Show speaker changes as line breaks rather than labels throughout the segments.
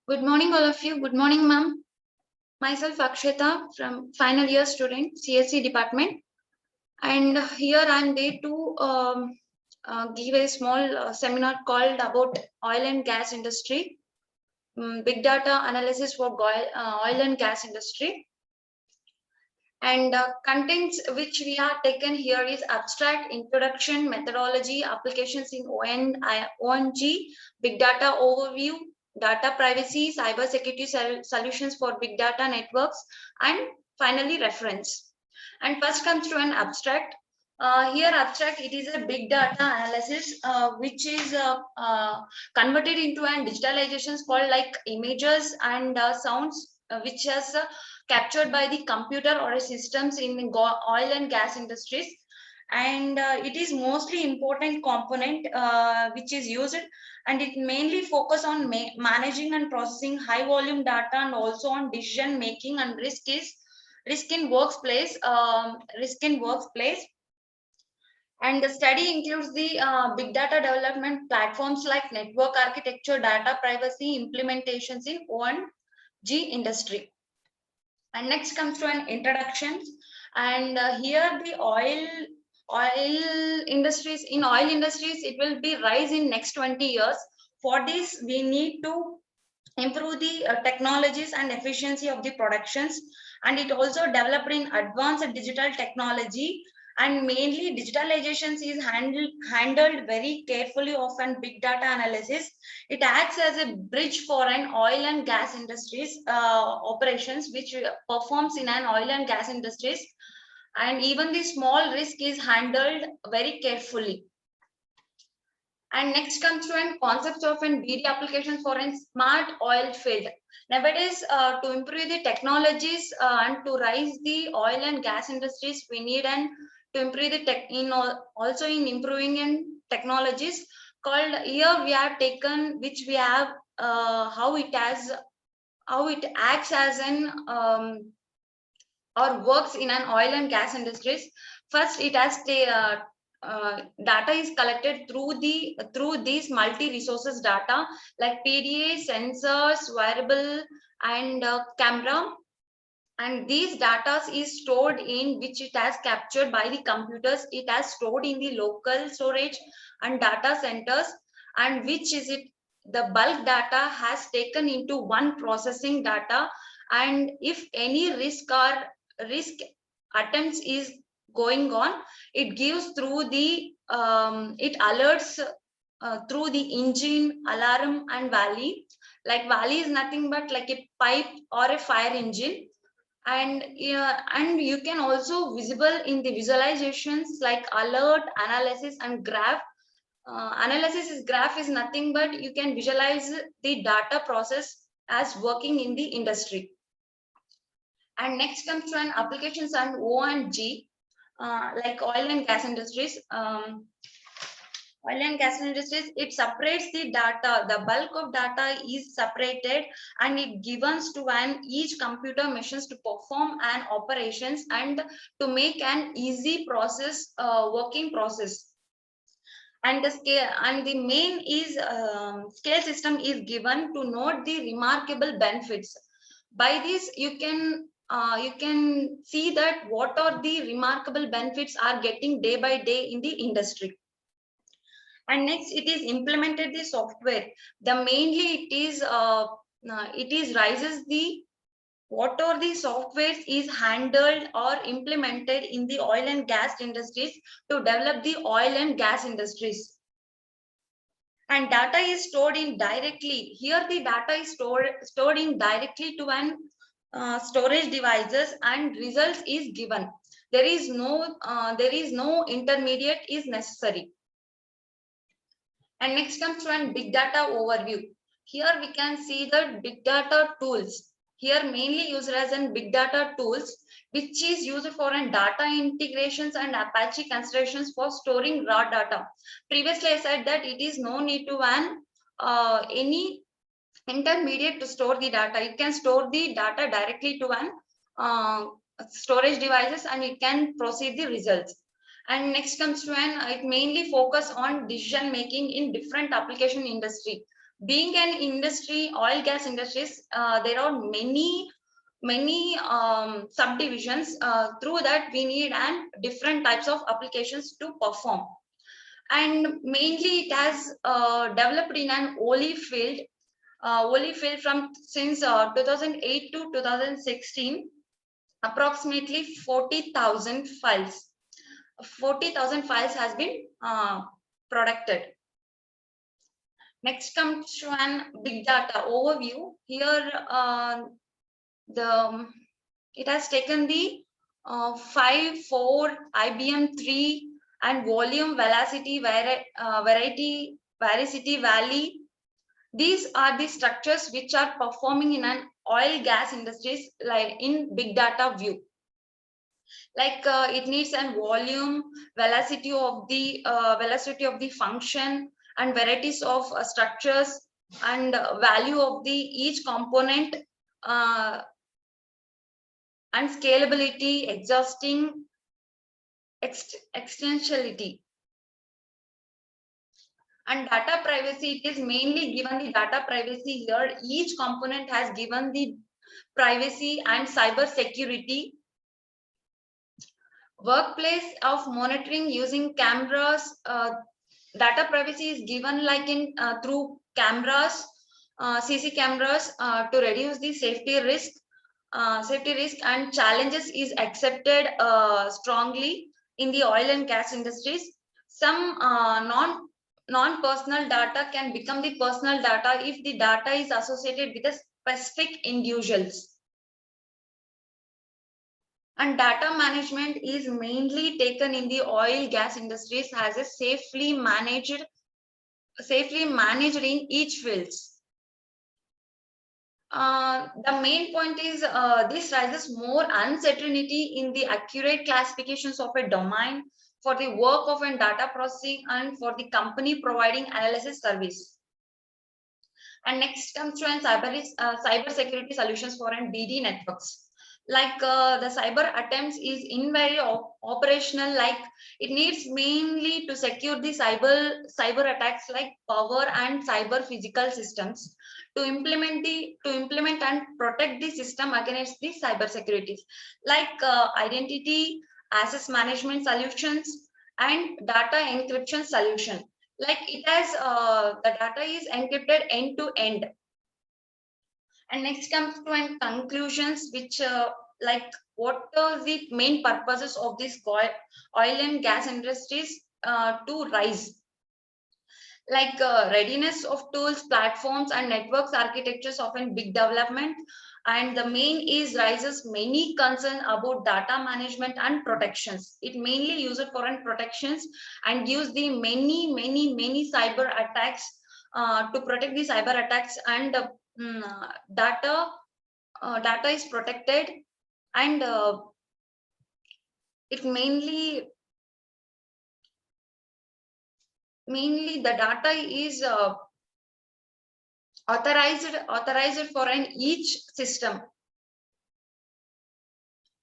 Good morning, all of you. Good morning, ma'am. Myself, Akshita, from final year student, CSC department. And here I am there to give a small seminar called about oil and gas industry, big data analysis for oil and gas industry. And contents which we have taken here is abstract, introduction, methodology, applications in ONG, big data overview, data privacy, cyber security solutions for big data networks, and finally reference. And first comes to an abstract. Here abstract, it is a big data analysis which is converted into an digitalizations called like images and sounds which has captured by the computer or systems in the oil and gas industries. And it is mostly important component which is used, and it mainly focus on managing and processing high volume data, and also on decision making and risk in workplace. And the study includes the big data development platforms like network architecture, data privacy, implementations in O&G industry. And next comes to an introduction. And here the oil industries, in oil industries, it will be rise in next 20 years. For this, we need to improve the technologies and efficiency of the productions, and it also developed in advanced digital technology, and mainly digitalizations is handled very carefully of an big data analysis. It acts as a bridge for an oil and gas industries operations which performs in an oil and gas industries, and even the small risk is handled very carefully. And next comes to an concepts of an BD applications for a smart oil field. Nowadays, to improve the technologies and to rise the oil and gas industries, we need and to improve the tech in also in improving in technologies called here we have taken which we have how it acts as an or works in an oil and gas industries. First, it has the data is collected through these multi resources data like PDA, sensors, wearable, and camera. And these data is stored in which it has captured by the computers. It has stored in the local storage and data centers, and which is it the bulk data has taken into one processing data. And if any risk attempts is going on, it gives through the it alerts through the engine, alarm, and valley. Like valley is nothing but like a pipe or a fire engine. And and you can also visible in the visualizations like alert, analysis, and graph. Analysis is graph is nothing but you can visualize the data process as working in the industry. And next comes to an applications and O&G, like oil and gas industries. Oil and gas industries, it separates the data. The bulk of data is separated, and it gives to an each computer machines to perform an operations and to make an easy process, working process. And the scale and the main is scale system is given to note the remarkable benefits. By this, you can see that what are the remarkable benefits are getting day by day in the industry. And next, it is implemented the software. The mainly it is rises the what are the softwares is handled or implemented in the oil and gas industries to develop the oil and gas industries. And data is stored in directly here. The data is stored in directly to an storage devices, and results is given. There is no intermediate is necessary. And next comes to an big data overview. Here we can see the big data tools. Here mainly used as an big data tools, which is used for an data integrations and Apache considerations for storing raw data. Previously, I said that it is no need to an any intermediate to store the data. It can store the data directly to an storage devices, and it can proceed the results. And next comes to an it mainly focus on decision making in different application industry. Being an industry, oil gas industries, there are many subdivisions. Through that we need and different types of applications to perform, and mainly it has developed in an Oli field from since 2008 to 2016, approximately 40,000 files. 40,000 files has been produced. Next comes to an big data overview. Here, it has taken the 5, 4, IBM 3, and volume, velocity, variety, varicity, valley. These are the structures which are performing in an oil gas industries, like in big data view. Like it needs an volume, velocity of the function, and varieties of structures, and value of the each component, uh, and scalability, exhausting, extensionality. And data privacy, it is mainly given the data privacy here. Each component has given the privacy and cyber security. Workplace of monitoring using cameras, data privacy is given like in through cameras, CC cameras, to reduce the safety risk. Safety risk and challenges is accepted strongly in the oil and gas industries. Some non-personal data can become the personal data if the data is associated with a specific individuals. And data management is mainly taken in the oil gas industries as a safely managed in each fields. The main point is this raises more uncertainty in the accurate classifications of a domain for the work of a data processing and for the company providing analysis service. And next comes to cyber security solutions for BD networks. Like the cyber attempts is in very operational, like it needs mainly to secure the cyber attacks like power and cyber physical systems, to implement and protect the system against the cyber securities, like identity access management solutions and data encryption solution. Like it has the data is encrypted end to end. And next comes to an conclusions, which like what are the main purposes of this oil and gas industries to rise. Like readiness of tools, platforms, and networks architectures of a big development. And the main is raises many concern about data management and protections. It mainly uses for protections and gives the many cyber attacks, to protect the cyber attacks, and data data is protected. And it mainly the data is authorized for each system.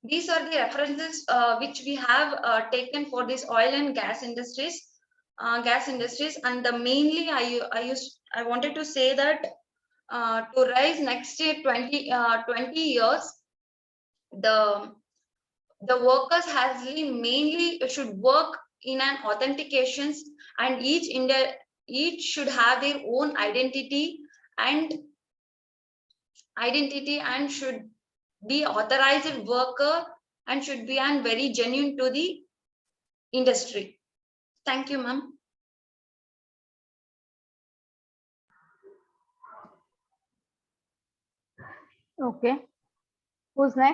These are the references which we have taken for this oil and gas industries, and the mainly I wanted to say that to rise next year 20 years, the workers has mainly should work in an authentications, and each should have their own and should be authorized worker, and should be very genuine to the industry. Thank you, ma'am.
Okay. Who's next?